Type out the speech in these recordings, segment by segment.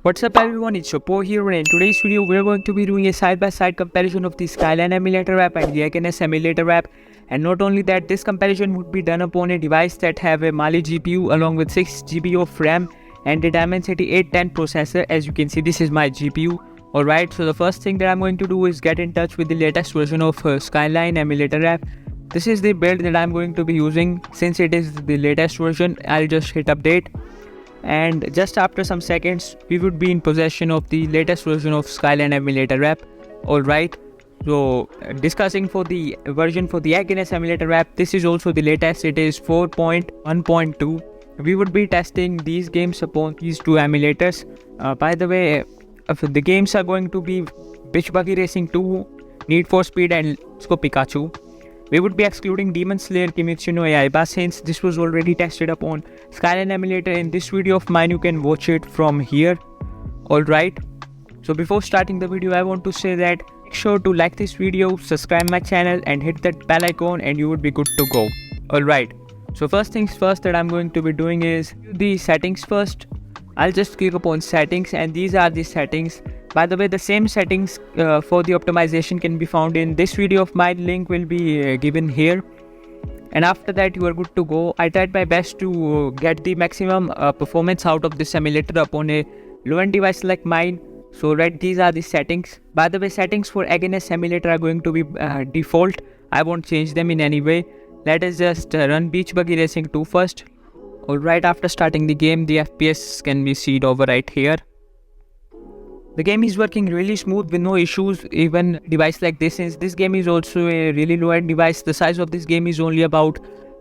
What's up everyone, it's Chopo here, and in today's video we're going to be doing a side-by-side comparison of the Skyline Emulator app and the against Emulator app. And not only that, this comparison would be done upon a device that have a Mali GPU along with 6 GB of RAM and a Dimensity 810 processor. As you can see, this is my GPU. Alright, so the first thing that I'm going to do is get in touch with the latest version of Skyline Emulator app. This is the build that I'm going to be using. Since it is the latest version, I'll just hit update. And just after some seconds we would be in possession of the latest version of Skyline Emulator app. Alright, so discussing for the version for the against Emulator app, this is also the latest. It is 4.1.2. we would be testing these games upon these two emulators. By the way, the games are going to be Bitch Buggy Racing 2, Need for Speed, and Let's Go Pikachu. We would be excluding Demon Slayer Kimetsu no Yaiba since this was already tested upon Skyline Emulator. In this video of mine, you can watch it from here. Alright, so before starting the video, I want to say that make sure to like this video, subscribe my channel and hit that bell icon and you would be good to go. Alright, so first things first that I'm going to be doing is the settings first. I'll just click upon settings and these are the settings. By the way, the same settings for the optimization can be found in this video of mine. Link will be given here. And after that you are good to go. I tried my best to get the maximum performance out of this emulator upon a low-end device like mine. So right, these are the settings. By the way, settings for against emulator are going to be default. I won't change them in any way. Let us just run Beach Buggy Racing 2 first. Alright, after starting the game, the FPS can be seen over right here. The game is working really smooth with no issues, even device like this. Since this game is also a really low-end device, the size of this game is only about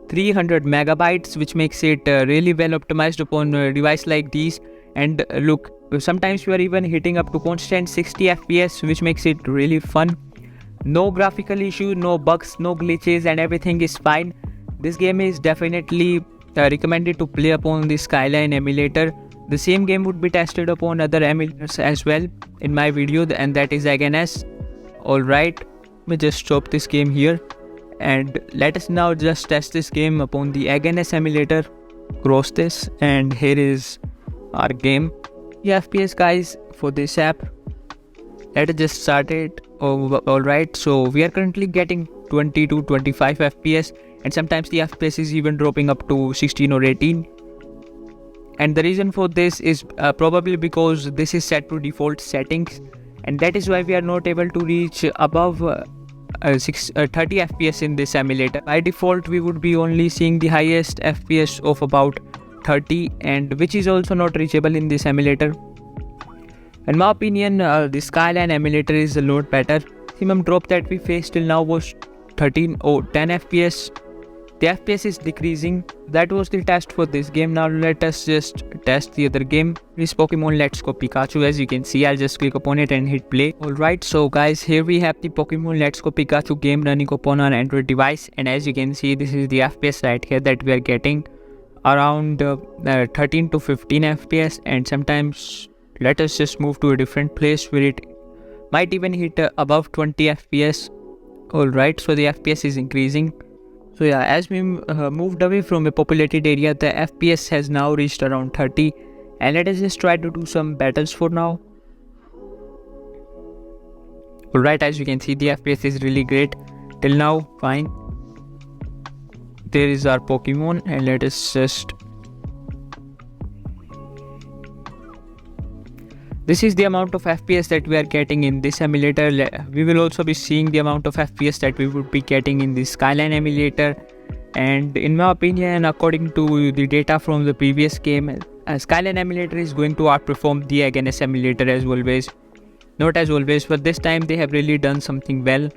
300 megabytes, which makes it really well optimized upon a device like these. And look, sometimes you are even hitting up to constant 60 FPS, which makes it really fun. No graphical issue, no bugs, no glitches, and everything is fine. This game is definitely recommended to play upon the Skyline Emulator. The same game would be tested upon other emulators as well in my video, and that is against. Alright, let me just stop this game here and let us now just test this game upon the against emulator. Cross this, and here is our game. The FPS guys for this app. Let us just start it. Alright, so we are currently getting 20 to 25 FPS, and sometimes the FPS is even dropping up to 16 or 18. And the reason for this is probably because this is set to default settings, and that is why we are not able to reach above 30 FPS in this emulator. By default, we would be only seeing the highest FPS of about 30, and which is also not reachable in this emulator. In my opinion, the Skyline Emulator is a lot better. Maximum drop that we faced till now was 10 FPS. The FPS is decreasing. That was the test for this game. Now let us just test the other game. This Pokemon Let's Go Pikachu. As you can see, I'll just click upon it and hit play. Alright, so guys, here we have the Pokemon Let's Go Pikachu game running upon our Android device. And as you can see, this is the FPS right here that we are getting. Around 13 to 15 FPS. And sometimes let us just move to a different place where it might even hit above 20 FPS. Alright, so the FPS is increasing. So yeah, as we moved away from a populated area, the FPS has now reached around 30. And let us just try to do some battles for now. Alright, as you can see, the FPS is really great. Till now, fine. There is our Pokemon, and let us just... This is the amount of FPS that we are getting in this emulator. We will also be seeing the amount of FPS that we would be getting in the Skyline Emulator. And in my opinion, according to the data from the previous game, Skyline Emulator is going to outperform the against emulator as always. Not as always, but this time they have really done something well.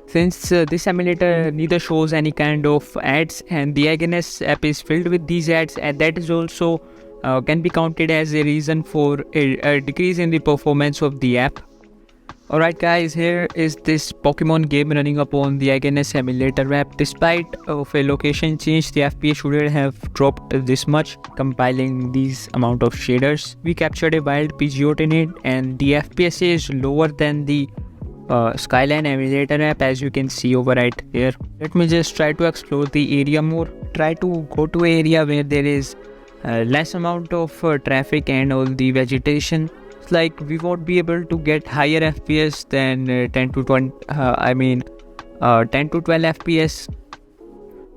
Since this emulator neither shows any kind of ads, and the against app is filled with these ads, and that is also can be counted as a reason for a decrease in the performance of the app. Alright guys, here is this Pokemon game running upon the against emulator app. Despite of a location change, the FPS shouldn't have dropped this much. Compiling these amount of shaders, we captured a wild Pidgeot in it, and the FPS is lower than the Skyline Emulator app, as you can see over right here. Let me just try to explore the area more. Try to go to an area where there is less amount of traffic and all the vegetation. It's like we won't be able to get higher FPS than 10 to 20 10 to 12 FPS.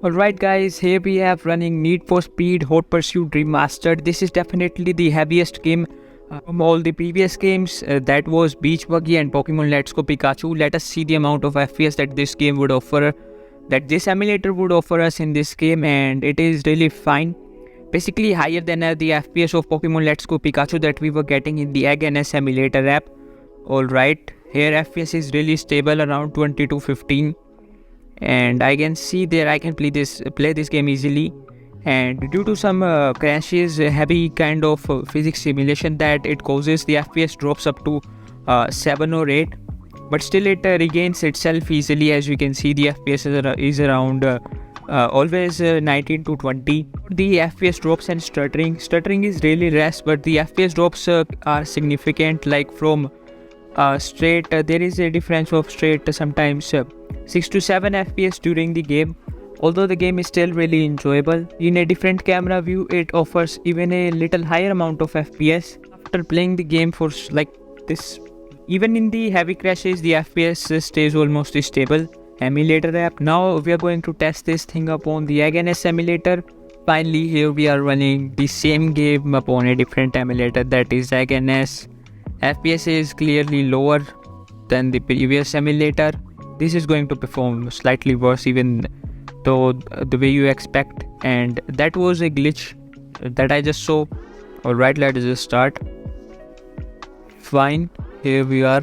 Alright guys, here we have running Need for Speed Hot Pursuit Remastered. This is definitely the heaviest game from all the previous games. That was Beach Buggy and Pokemon Let's Go Pikachu. Let us see the amount of FPS that this game would offer, that this emulator would offer us in this game, and it is really fine. Basically higher than the FPS of Pokemon Let's Go Pikachu that we were getting in the EGNS emulator app. Alright, here FPS is really stable around 20 to 15. And I can see there I can play this game easily, and due to some crashes, heavy kind of physics simulation that it causes, the FPS drops up to 7 or 8, but still it regains itself easily. As you can see, the FPS is around always 19 to 20. The FPS drops and stuttering is really less, but the FPS drops are significant. Like from straight there is a difference of straight sometimes 6 to 7 FPS during the game. Although the game is still really enjoyable, in a different camera view it offers even a little higher amount of FPS. After playing the game for like this, even in the heavy crashes, the FPS stays almost stable. Emulator app. Now we are going to test this thing upon the EGNS emulator. Finally, here we are running the same game upon a different emulator, that is EGNS. FPS is clearly lower than the previous emulator. This is going to perform slightly worse even though the way you expect, and that was a glitch that I just saw. Alright, let's just start. Fine, here we are.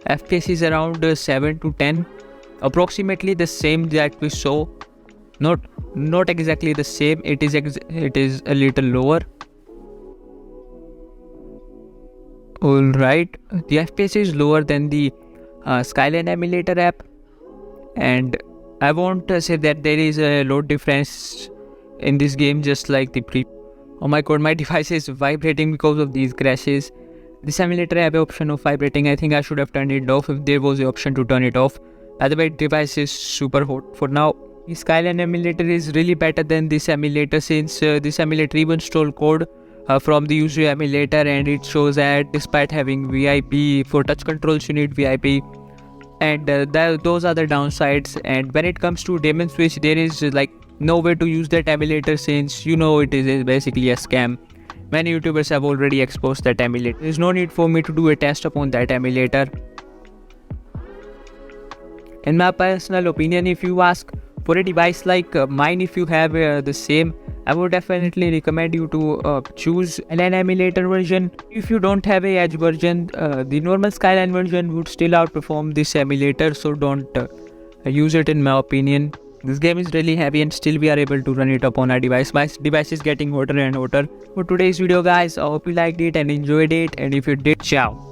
FPS is around 7 to 10, approximately the same that we saw. Not exactly the same, it is a little lower. Alright, the FPS is lower than the Skyline emulator app, and I won't say that there is a load difference in this game, just like the Oh my god, my device is vibrating because of these crashes. This emulator have an option of vibrating. I think I should have turned it off if there was the option to turn it off. By the way, device is super hot for now. The Skyline emulator is really better than this emulator, since this emulator even stole code from the user emulator, and it shows that despite having VIP for touch controls, you need VIP, and those are the downsides. And when it comes to Demon Switch, there is like no way to use that emulator, since you know it is basically a scam. Many YouTubers have already exposed that emulator. There is no need for me to do a test upon that emulator. In my personal opinion, if you ask, for a device like mine, if you have the same, I would definitely recommend you to choose an emulator version. If you don't have a Edge version, the normal Skyline version would still outperform this emulator, so don't use it in my opinion. This game is really heavy and still we are able to run it upon our device. My device is getting hotter and hotter. For today's video guys, I hope you liked it and enjoyed it, and if you did, ciao.